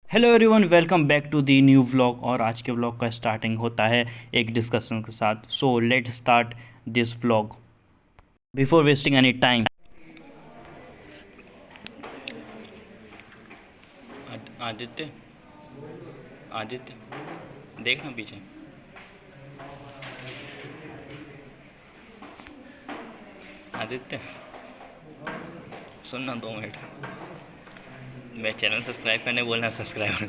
Hello everyone, welcome back to the new vlog. और आज के व्लॉग का स्टार्टिंग होता है एक डिस्कशन के साथ। So let start this vlog before wasting any time. Aditya Aditya देखना पीछे। आदित्य सुनना 2 मिनट। मैं चैनल सब्सक्राइब करने बोलना, सब्सक्राइब करो।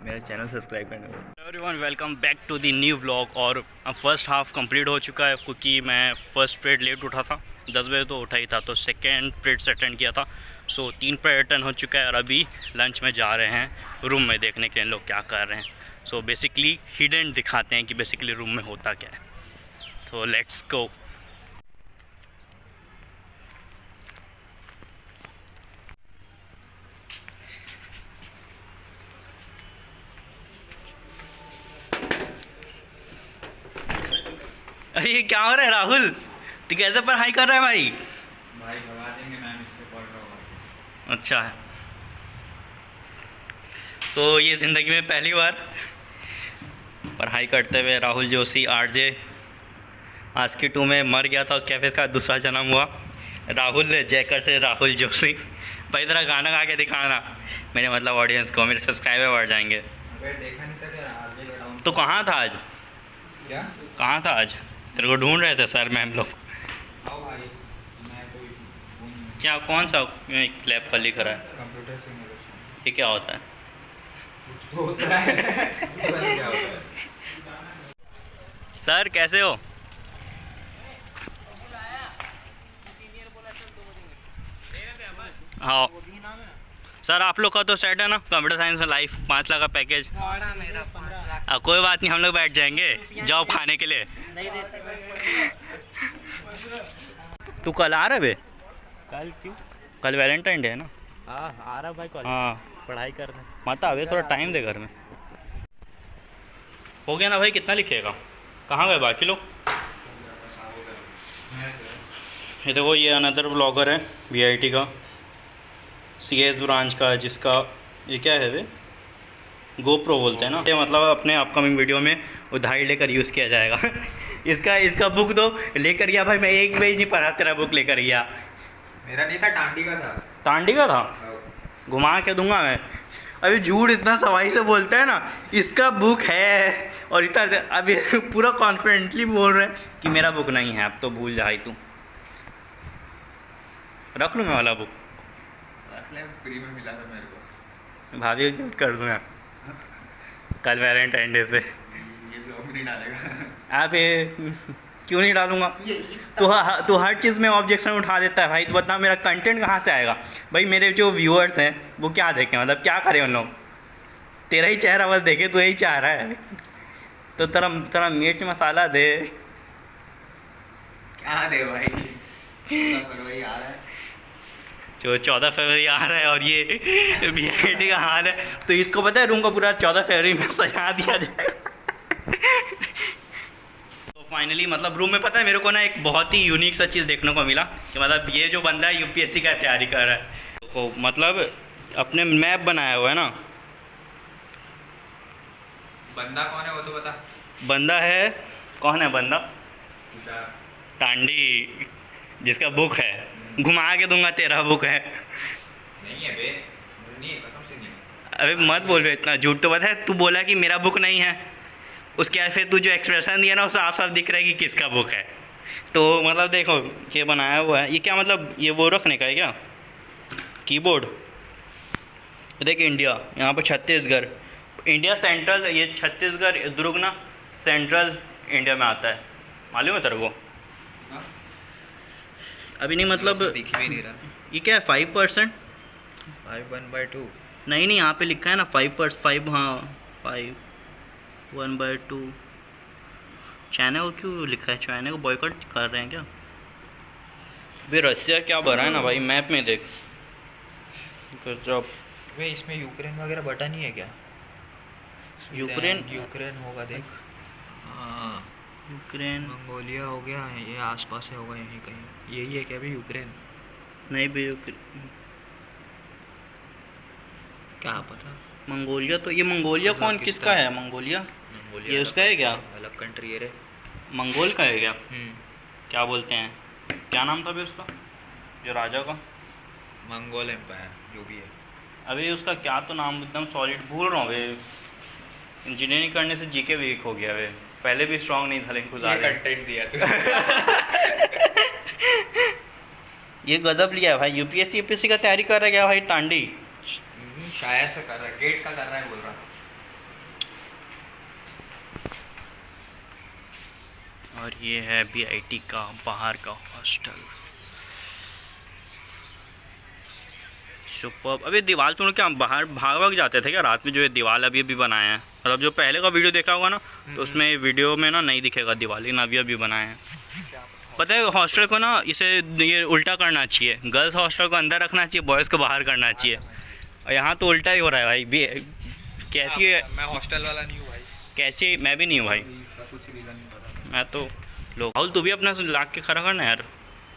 मेरा चैनल सब्सक्राइब करने बोलना। Everyone, welcome back to the new vlog. और अब फर्स्ट हाफ कंप्लीट हो चुका है क्योंकि मैं फर्स्ट पीरियड लेट उठा था। 10 बजे तो उठा ही था, तो सेकेंड पीरियड से अटेंड किया था। सो 3 पीरियड अटेंड हो चुका है और अभी लंच में जा रहे हैं रूम में देखने के लिए लोग क्या कर रहे हैं। सो बेसिकली हिडन दिखाते हैं कि बेसिकली रूम में होता क्या है। तो लेट्स गो। अरे ये क्या हो रहा है राहुल? तू कैसे पढ़ाई कर रहा है भाई? भाई भगा देंगे मैम, इसको पढ़ रहा हूँ। अच्छा है। तो ये ज़िंदगी में पहली बार पढ़ाई करते हुए राहुल जोशी आरजे आस्की 2 में मर गया था। उस कैफे का दूसरा जन्म हुआ राहुल जयकर से राहुल जोशी। भाई तरह गाना गा के दिखाना, मेरे मतलब ऑडियंस को, मेरे सब्सक्राइबर बढ़ जाएंगे। अगर देखा नहीं था क्या आगे बढ़ाऊँ? तो कहाँ था आज? क्या कहाँ था आज? तेरे को ढूंढ रहे थे सर मैम लोग। आओ भाई, मैं कोई फोन क्या कौन सा लैब पर लिख रहा है? कंप्यूटर सिमुलेशन ये क्या होता है? कुछ तो होता है। पता नहीं क्या होता है। सर कैसे हो? हाँ सर, आप लोग का तो सेट है ना कंप्यूटर साइंस में लाइफ 5 लाख का पैकेज? मेरा 5 लाख कोई बात नहीं, हम लोग बैठ जाएंगे जॉब खाने के लिए। नहीं देते। तू कल आ रहा है बे? कल क्यों? कल वैलेंटाइन डे है ना? हाँ आ रहा भाई, कॉलेज हाँ पढ़ाई करने। मत आवे, थोड़ा टाइम दे घर में। हो गया ना भाई? कितना लिखेगा? कहाँ गए बाकी लोग? ये देखो, ये अनदर ब्लॉगर है वीआईटी का, सीएस ब्रांच का, जिसका ये क्या है वे, गोप्रो बोलते हैं ना। ये मतलब अपने अपकमिंग वीडियो में उधारी लेकर यूज़ किया जाएगा। इसका बुक दो, लेकर गया भाई। मैं एक पेज नहीं पढ़ा, तेरा बुक लेकर गया। मेरा नहीं था, टांडी का था। तांडी का था? घुमा के दूंगा मैं। अभी झूठ इतना सफाई से बोलता है ना, इसका बुक है, और इतना अभी पूरा कॉन्फिडेंटली बोल रहे हैं कि मेरा बुक नहीं है। अब तो भूल जा तू। रख लूँ मैं वाला बुक? फ्री में मिला था मेरे को। भाभी को गिफ्ट कर दूँ मैं कल वैलेंटाइन डे से। ये ब्लॉग में नहीं डालेगा। आप ये क्यों नहीं डालूंगा? तो हर चीज़ में ऑब्जेक्शन उठा देता है भाई। तो बता, मेरा कंटेंट कहाँ से आएगा भाई? मेरे जो व्यूअर्स हैं वो क्या देखें, मतलब क्या करें उन लोग? तेरा ही चेहरा बस देखे, तो यही चाह रहा है। तो तेरा तेरा मिर्च मसाला दे। क्या दे भाई? 14 फरवरी आ रहा है। जो 14 फरवरी आ रहा है और ये वीआईटी का हाल है, तो इसको पता है रूम का पूरा 14 फरवरी में सजा दिया जाएगा। तो फाइनली मतलब रूम में पता है मेरे को ना एक बहुत ही यूनिक सा चीज़ देखने को मिला कि मतलब ये जो बंदा है यूपीएससी का तैयारी कर रहा है, तो मतलब अपने मैप बनाया हुआ है ना। बंदा कौन है वो तो बता। बंदा है, कौन है बंदा? तुषार। तांडी, जिसका बुक है। घुमा के दूंगा, तेरा बुक है। नहीं है बे, मुझे नहीं है, कसम से नहीं है। अबे मत बोल बे, इतना झूठ तो पता है। तू बोला कि मेरा बुक नहीं है, उसके बाद फिर तू जो एक्सप्रेशन दिया ना, वो साफ साफ दिख रहा है कि किसका बुक है। तो मतलब देखो, ये बनाया हुआ है। ये क्या मतलब, ये वो रखने का है क्या? कीबोर्ड। देख इंडिया, यहाँ पर छत्तीसगढ़, इंडिया सेंट्रल, ये छत्तीसगढ़ दुर्ग ना सेंट्रल इंडिया में आता है। मालूम है तेरे को? हाँ? अभी नहीं मतलब दिख भी नहीं रहा। ये क्या है? 5%? 5/1/2। नहीं नहीं, यहाँ पे लिखा है ना 5%। हाँ 5/1/2। चाइना को क्यों लिखा है? चाइना को बॉयकॉट कर रहे हैं क्या? अभी रशिया क्या भरा है ना भाई, मैप में देख। जब वे इसमें यूक्रेन वगैरह बटा नहीं है क्या? यूक्रेन होगा देख। हाँ, यूक्रेन, मंगोलिया हो गया, ये आसपास है, होगा यहीं कहीं। यही है क्या अभी यूक्रेन? नहीं भी क्या पता। मंगोलिया, तो ये मंगोलिया कौन किसका है? मंगोलिया ये उसका है क्या? अलग कंट्री है रे। मंगोल का है क्या? क्या बोलते हैं, क्या नाम था अभी उसका जो राजा का? मंगोल एम्पायर जो भी है। अभी उसका क्या तो नाम एकदम सॉलिड भूल रहा हूँ अभी। इंजीनियरिंग करने से जीके वीक हो गया अभी। पहले भी स्ट्रांग नहीं था लेकिन कुछ ज़्यादा कंटेंट दिया तू। ये गजब लिया है भाई। यूपीएससी का तैयारी कर रहा है क्या भाई टांडी? शायद से कर रहा है, गेट का कर रहा है बोल रहा था। और ये है बीआईटी का बाहर का हॉस्टल। सुपर। अभी दीवार तुम लोग क्या बाहर भाग जाते थे क्या रात में? जो ये दीवार अभी अभी बनाए हैं, मतलब जो पहले का वीडियो देखा होगा ना, तो उसमें वीडियो में ना नहीं दिखेगा दीवार, लेकिन अभी अभी बनाए हैं। पता है हॉस्टल को ना इसे ये उल्टा करना चाहिए। गर्ल्स हॉस्टल को अंदर रखना चाहिए, बॉयज़ को बाहर करना चाहिए। और यहाँ तो उल्टा ही हो रहा है भाई। कैसी है? मैं हॉस्टल वाला नहीं हूँ भाई। कैसे? मैं भी नहीं हूँ भाई। कुछ रीज़न नहीं पता। मैं तो लोग राहुल तू भी अपना लाग के खड़ा करना यार।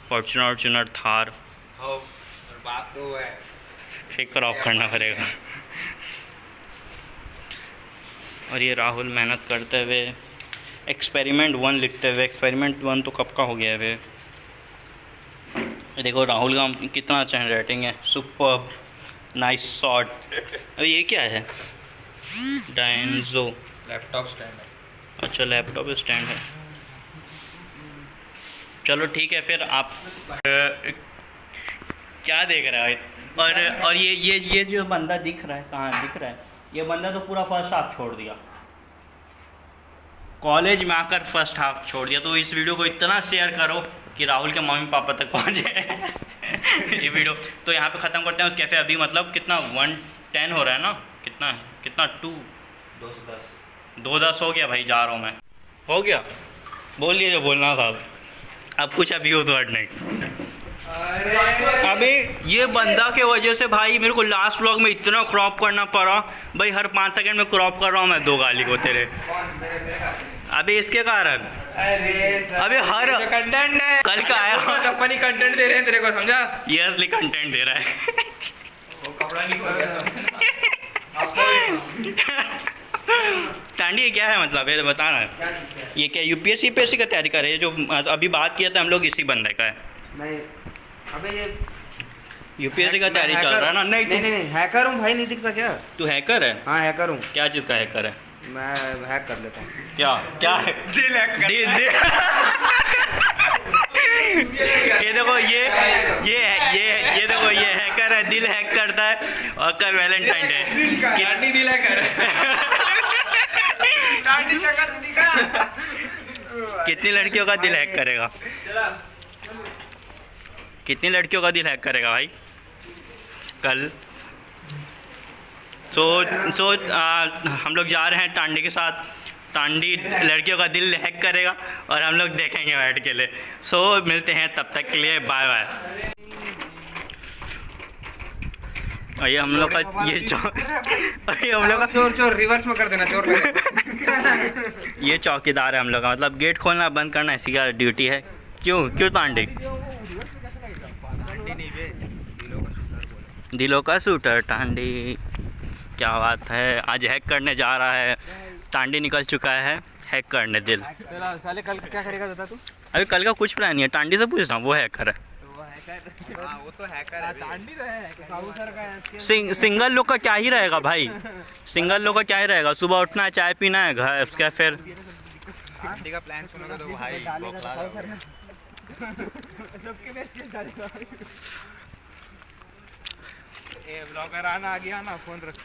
फॉर्चुनर थार हो बात तो है, फेक कर ऑफ करना पड़ेगा। और ये राहुल मेहनत करते हुए एक्सपेरिमेंट 1 लिखते हुए। एक्सपेरिमेंट 1 तो कब का हो गया है वे। देखो राहुल का कितना अच्छा हैंड राइटिंग है। Super nice shot. अरे ये क्या है? डायंजो लैपटॉप स्टैंड है। अच्छा लैपटॉप स्टैंड है। चलो ठीक है फिर। आप क्या देख रहा है? और ये जो बंदा दिख रहा है, कहाँ दिख रहा है? ये बंदा तो पूरा फर्स्ट हाफ छोड़ दिया, कॉलेज में आकर फर्स्ट हाफ छोड़ दिया। तो इस वीडियो को इतना शेयर करो कि राहुल के मम्मी पापा तक पहुँचे। ये वीडियो तो यहाँ पे ख़त्म करते हैं। उस कैफ़े अभी मतलब कितना 110 हो रहा है ना? कितना 210 हो गया भाई। जा रहा हूँ मैं। हो गया? बोल लिए जो बोलना था। अब कुछ अभी हो तो हट नहीं। अबे ये बंदा के वजह से भाई मेरे को लास्ट व्लॉग में इतना क्रॉप करना पड़ा भाई। हर 5 सेकंड में क्रॉप कर रहा हूँ मैं 2 गाली को तेरे। अबे इसके कारण अबे हर कंटेंट है। कल का आया कंपनी कंटेंट दे रहे हैं तेरे को, समझा? ये असली कंटेंट दे रहा है। वो कपड़ा नहीं खोल गया। टांडी क्या है मतलब? ये बता रहा है। ये क्या यूपीएससी का तैयारी कर रहे हैं? जो अभी बात किया था हम लोग इसी बंदे का है। नहीं अबे ये यूपीएससी का तैयारी चल रहा है ना? नहीं हैकर हूँ भाई, नहीं दिखता क्या? तू हैकर है? हाँ हैकर हूँ। क्या चीज़ का हैकर है? मैं हैक कर लेता हूँ। क्या है? दिल हैक कर। ये देखो ये देखो ये हैकर है, दिल हैक करता है। और कल वैलेंटाइन डे। कितनी दिल हैकर? कितनी लड़कियों का दिल हैक करेगा? कितनी लड़कियों का दिल हैक करेगा भाई कल? हम लोग जा रहे हैं टांडी के साथ। टांडी लड़कियों का दिल हैक करेगा और हम लोग देखेंगे बैठ के लिए। मिलते हैं तब तक के लिए, बाय बाय। और ये हम लोग का ये हम लोग का चोर रिवर्स में कर देना चोर। ये चौकीदार है हम लोग का, मतलब गेट खोलना बंद करना इसी का ड्यूटी है। क्यों टांडी? दिलों का शूटर टांडी। क्या बात है, आज हैक करने जा रहा है। टांडी निकल चुका है हैक करने दिल। साले कल क्या करेगा बता तू? अभी कल का कुछ प्लान नहीं है। टांडी से पूछ रहा हूँ, वो हैकर है। वो तो हैकर है। टांडी तो है। साहू सर का है। सिंगल लोग का क्या ही रहेगा भाई? सिंगल लोग का क्या ही रहेगा? सुबह उठना है, चाय पीना है, घर उसका फिर टांडी का प्लान सुनोगे तो भाई बौखला जाओगे। ब्लॉगर आना आ गया ना, फोन रख।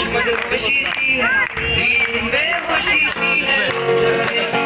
मगर खुशी सी है, दिल में खुशी सी है।